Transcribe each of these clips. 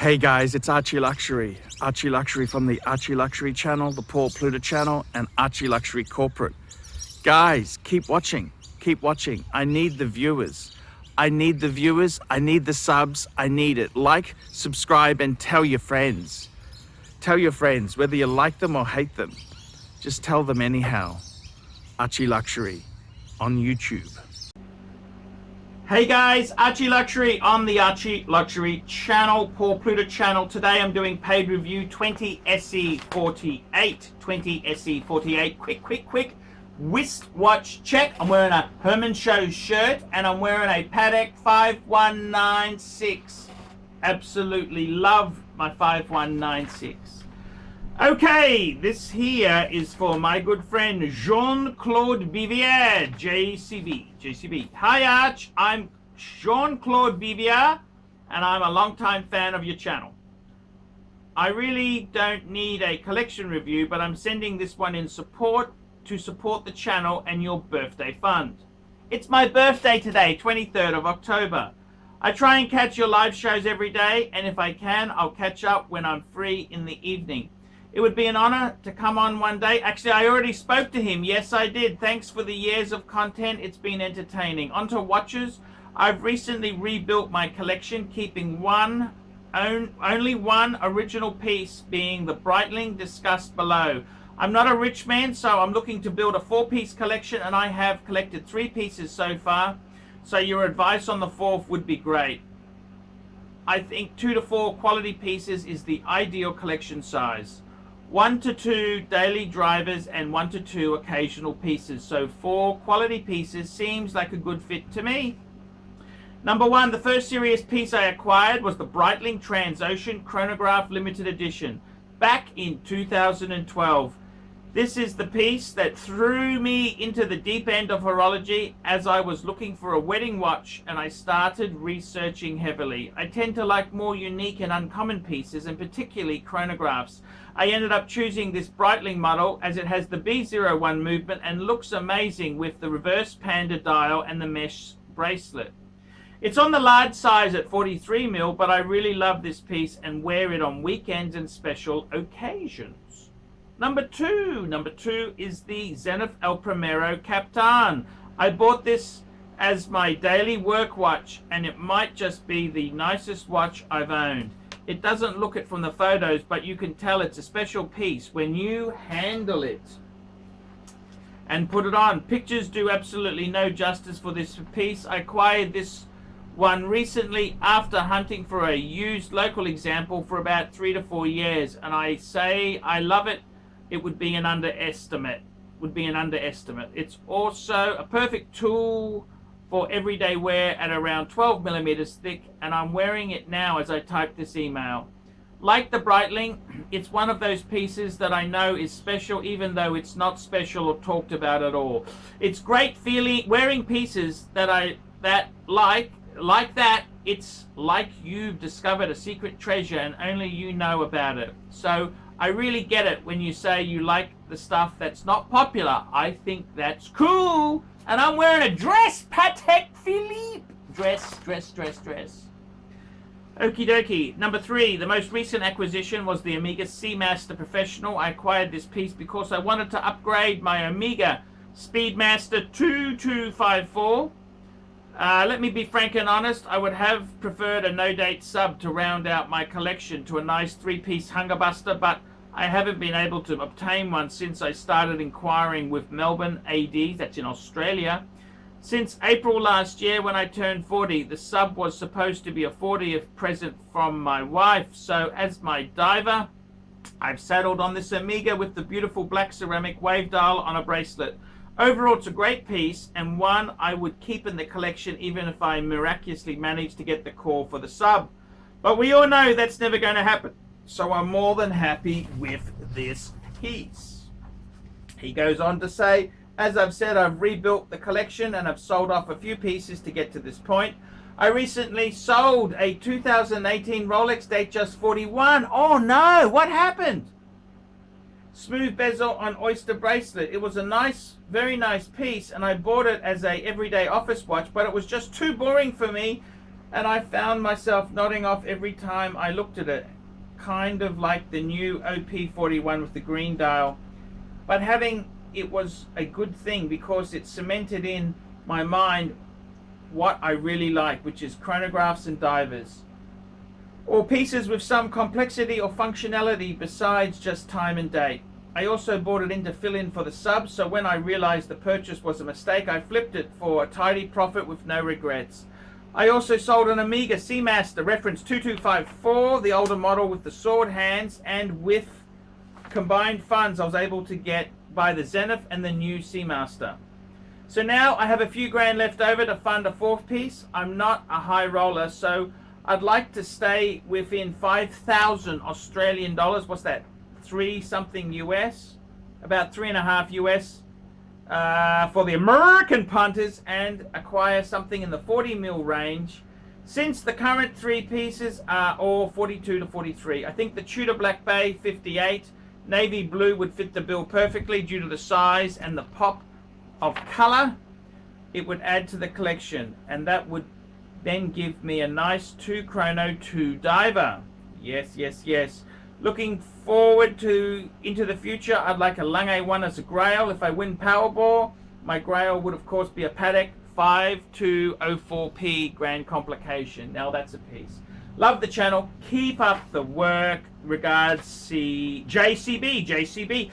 Hey guys, it's ArchieLuxury. ArchieLuxury from the ArchieLuxury channel, the Paul Pluta channel, and ArchieLuxury corporate. Guys, keep watching. Keep watching. I need the viewers. I need the viewers. I need the subs. I need it. Like, subscribe, and tell your friends. Tell your friends, whether you like them or hate them. Just tell them anyhow. ArchieLuxury on YouTube. Hey guys, ArchieLuxury on the ArchieLuxury channel, Paul Pluta channel. Today I'm doing paid review 20 SE48. 20 SE48. Quick. Wristwatch check. I'm wearing a Herman Show shirt and I'm wearing a Patek 5196. Absolutely love my 5196. Okay, this here is for my good friend Jean-Claude Bivier, JCB. Hi Arch, I'm Jean-Claude Bivier and I'm a longtime fan of your channel. I really don't need a collection review, but I'm sending this one in support to support the channel and your birthday fund. It's my birthday today, 23rd of October. I try and catch your live shows every day, and if I can, I'll catch up when I'm free in the evening. It would be an honor to come on one day. Actually, I already spoke to him. Yes, I did. Thanks for the years of content. It's been entertaining. On to watches. I've recently rebuilt my collection, keeping only one original piece, being the Breitling discussed below. I'm not a rich man, so I'm looking to build a 4-piece collection, and I have collected 3 pieces so far. So your advice on the 4th would be great. I think 2 to 4 quality pieces is the ideal collection size. 1 to 2 daily drivers and 1 to 2 occasional pieces. So 4 quality pieces seems like a good fit to me. Number 1, the first serious piece I acquired was the Breitling Transocean Chronograph Limited Edition back in 2012. This is the piece that threw me into the deep end of horology as I was looking for a wedding watch and I started researching heavily. I tend to like more unique and uncommon pieces, and particularly chronographs. I ended up choosing this Breitling model as it has the B01 movement and looks amazing with the reverse panda dial and the mesh bracelet. It's on the large size at 43mm, but I really love this piece and wear it on weekends and special occasions. Number two is the Zenith El Primero Captain. I bought this as my daily work watch, and it might just be the nicest watch I've owned. It doesn't look it from the photos, but you can tell it's a special piece when you handle it and put it on. Pictures do absolutely no justice for this piece. I acquired this one recently after hunting for a used local example for about 3 to 4 years, and I say I love it. It would be an underestimate. It's also a perfect tool for everyday wear at around 12mm thick, and I'm wearing it now as I type this email. Like the Breitling, it's one of those pieces that I know is special even though it's not special or talked about at all. It's great feeling wearing pieces that like that. It's like you've discovered a secret treasure and only you know about it. So I really get it when you say you like the stuff that's not popular. I think that's cool. And I'm wearing a dress, Patek Philippe. Dress. Okie dokie. Number 3, the most recent acquisition was the Omega Seamaster Professional. I acquired this piece because I wanted to upgrade my Omega Speedmaster 2254. Let me be frank and honest, I would have preferred a no-date sub to round out my collection to a nice 3-piece Hungerbuster, but I haven't been able to obtain one since I started inquiring with Melbourne AD, that's in Australia. Since April last year when I turned 40, the sub was supposed to be a 40th present from my wife, so as my diver, I've saddled on this Omega with the beautiful black ceramic wave dial on a bracelet. Overall, it's a great piece and one I would keep in the collection even if I miraculously managed to get the call for the sub. But we all know that's never going to happen. So I'm more than happy with this piece. He goes on to say, as I've said, I've rebuilt the collection and I've sold off a few pieces to get to this point. I recently sold a 2018 Rolex Datejust 41. Oh no, what happened? Smooth bezel on oyster bracelet. It was a nice, very nice piece, and I bought it as a everyday office watch, but it was just too boring for me and I found myself nodding off every time I looked at it, kind of like the new OP41 with the green dial. But having it was a good thing because it cemented in my mind what I really like, which is chronographs and divers, or pieces with some complexity or functionality besides just time and date. I also bought it in to fill in for the subs, so when I realized the purchase was a mistake, I flipped it for a tidy profit with no regrets. I also sold an Amiga Seamaster reference 2254, the older model with the sword hands, and with combined funds I was able to buy the Zenith and the new Seamaster. So now I have a few grand left over to fund a fourth piece. I'm not a high roller, so I'd like to stay within 5,000 Australian dollars. What's that? 3 something US? About 3.5 US for the American punters, and acquire something in the 40 mil range, since the current 3 pieces are all 42 to 43. I think the Tudor Black Bay 58 navy blue would fit the bill perfectly due to the size and the pop of color it would add to the collection, and that would then give me a nice 2 chrono 2 diver. Yes, yes, yes. Looking forward to into the future, I'd like a Lange one as a Grail. If I win Powerball, my Grail would of course be a Paddock 5204P Grand Complication. Now that's a piece. Love the channel. Keep up the work. Regards, JCB.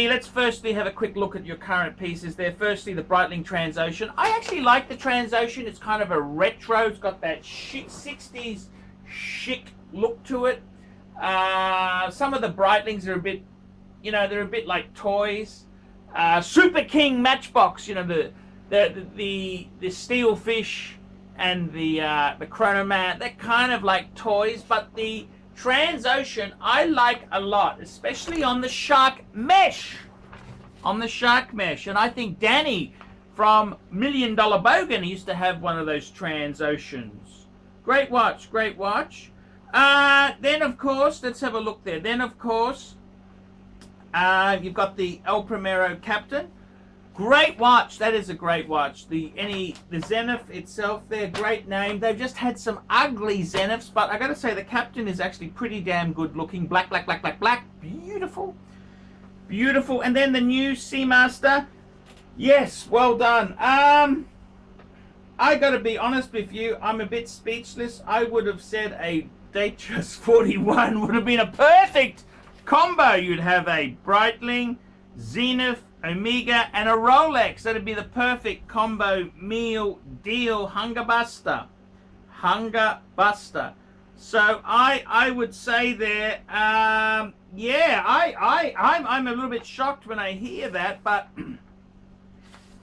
Let's firstly have a quick look at your current pieces there. Firstly, the Breitling Transocean. I actually like the Transocean. It's kind of a retro. It's got that 60s chic look to it. Some of the Breitlings are a bit, they're a bit like toys. Super King Matchbox, the Steelfish and the Chronomat, they're kind of like toys, but the Transocean I like a lot, especially on the shark mesh. And I think Danny from $1 Million Bogan used to have one of those Transoceans. Great watch. Then of course, let's have a look there. Then of course, you've got the El Primero Captain. Great watch. That is a great watch. The Zenith itself there, great name. They've just had some ugly Zeniths, but I got to say the Captain is actually pretty damn good looking. Black. Beautiful. And then the new Seamaster. Yes, well done. I got to be honest with you. I'm a bit speechless. I would have said a Datejust 41 would have been a perfect combo. You'd have a Breitling, Zenith, Omega, and a Rolex. That'd be the perfect combo meal deal. Hunger buster. So I would say there, yeah, I'm a little bit shocked when I hear that, but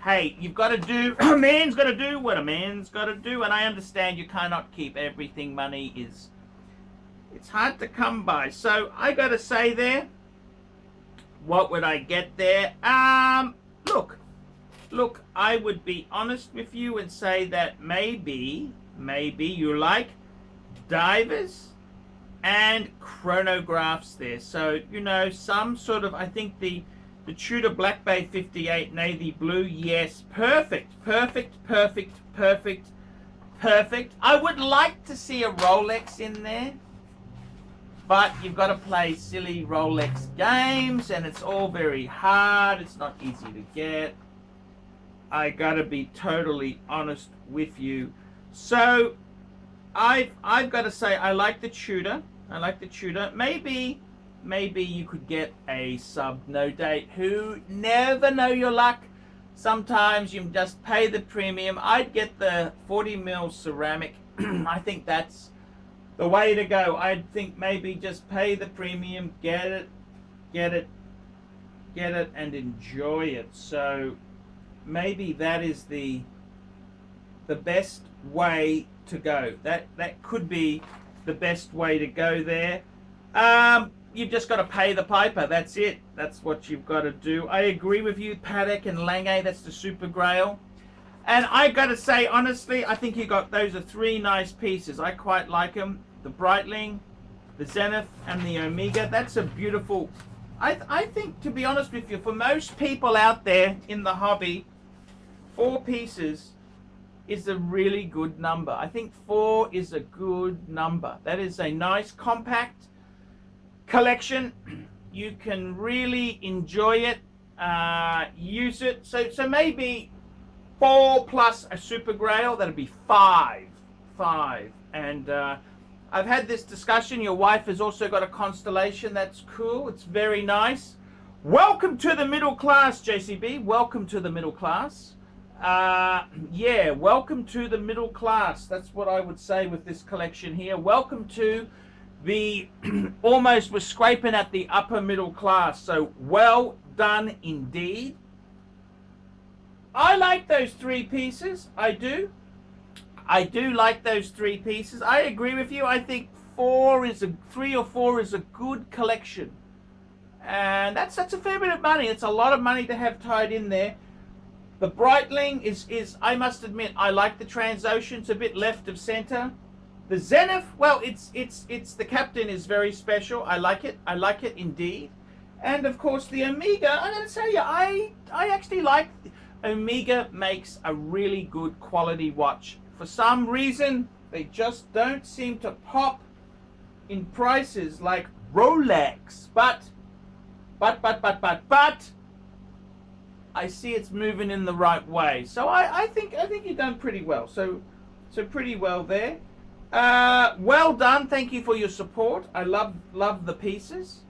hey, you've got to do, a man's got to do what a man's got to do, and I understand you cannot keep everything. Money is, it's hard to come by. So I got to say there, what would I get there? Look, I would be honest with you and say that maybe you like divers and chronographs there. So, some sort of, I think the Tudor Black Bay 58 navy blue, yes, perfect. I would like to see a Rolex in there, but you've got to play silly Rolex games, and it's all very hard. It's not easy to get. I got to be totally honest with you. So I've got to say I like the Tudor. Maybe you could get a sub no date. Who never know your luck. Sometimes you just pay the premium. I'd get the 40 mil ceramic. I think that's the way to go. I think maybe just pay the premium, get it, and enjoy it. So maybe that is the best way to go. That could be the best way to go there. You've just got to pay the piper. That's it. That's what you've got to do. I agree with you, Paddock and Lange. That's the Super Grail. And I got to say, honestly, I think those are 3 nice pieces. I quite like them. The Breitling, the Zenith, and the Omega. That's a beautiful... I think, to be honest with you, for most people out there in the hobby, 4 pieces is a really good number. I think 4 is a good number. That is a nice compact collection. You can really enjoy it, use it. So maybe 4 plus a Super Grail, that'd be 5. And I've had this discussion. Your wife has also got a constellation. That's cool. It's very nice. Welcome to the middle class, JCB. Welcome to the middle class. Yeah, welcome to the middle class. That's what I would say with this collection here. Welcome to the almost we're scraping at the upper middle class. So well done indeed. I like those 3 pieces. I do like those 3 pieces. I agree with you. I think 3 or 4 is a good collection. And that's a fair bit of money. It's a lot of money to have tied in there. The Breitling is I must admit, I like the Transocean. It's a bit left of center. The Zenith, well, it's the Captain is very special. I like it indeed. And of course the Omega, I'm going to tell you, I actually like Omega. Makes a really good quality watch. For some reason, they just don't seem to pop in prices like Rolex. But I see it's moving in the right way. So I think you've done pretty well. So pretty well there. Well done. Thank you for your support. I love the pieces.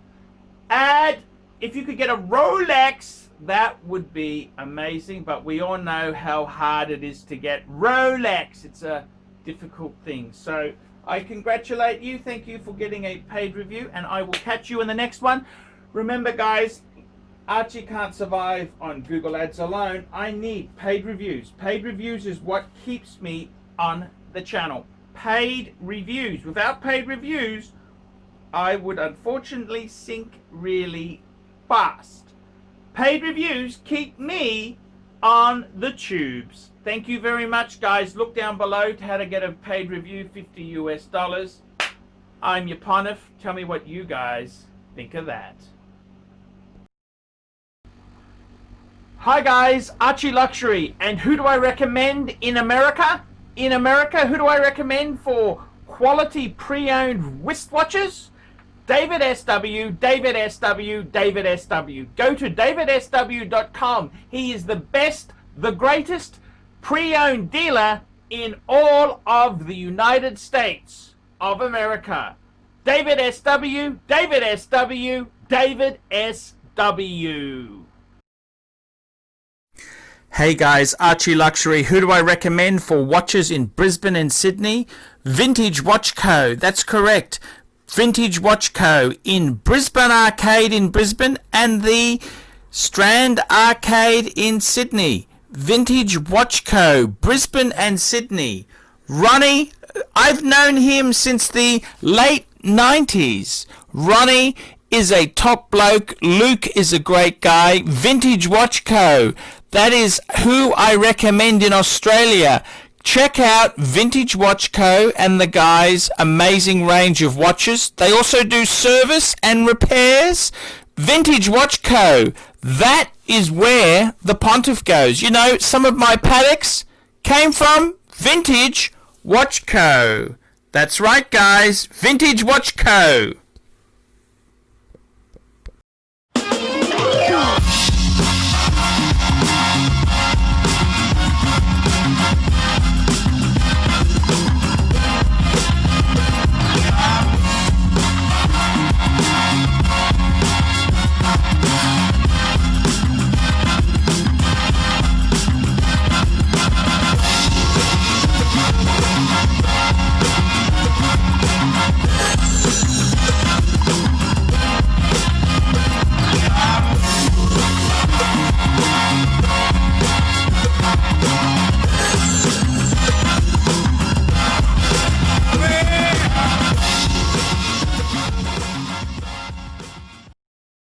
If you could get a Rolex, that would be amazing. But we all know how hard it is to get Rolex. It's a difficult thing. So I congratulate you. Thank you for getting a paid review, and I will catch you in the next one. Remember, guys, Archie can't survive on Google Ads alone. I need paid reviews. Paid reviews is what keeps me on the channel. Paid reviews. Without paid reviews, I would unfortunately sink really fast. Paid reviews keep me on the tubes. Thank you very much, guys. Look down below to how to get a paid review, $50 US. I'm Yaponif. Tell me what you guys think of that. Hi guys, ArchieLuxury, and who do I recommend in America? In America, who do I recommend for quality pre-owned wristwatches? David SW, David SW, David SW. Go to davidsw.com. He is the best, the greatest pre-owned dealer in all of the United States of America. David SW, David SW, David SW. Hey guys, ArchieLuxury. Who do I recommend for watches in Brisbane and Sydney? Vintage Watch Co. That's correct. Vintage Watch Co. in Brisbane Arcade in Brisbane and the Strand Arcade in Sydney. Vintage Watch Co. Brisbane and Sydney. Ronnie, I've known him since the late 90s. Ronnie is a top bloke. Luke is a great guy. Vintage Watch Co. That is who I recommend in Australia. Check out Vintage Watch Co. and the guys' amazing range of watches. They also do service and repairs. Vintage Watch Co. That is where the Pontiff goes. You know, some of my Pateks came from Vintage Watch Co. That's right, guys. Vintage Watch Co.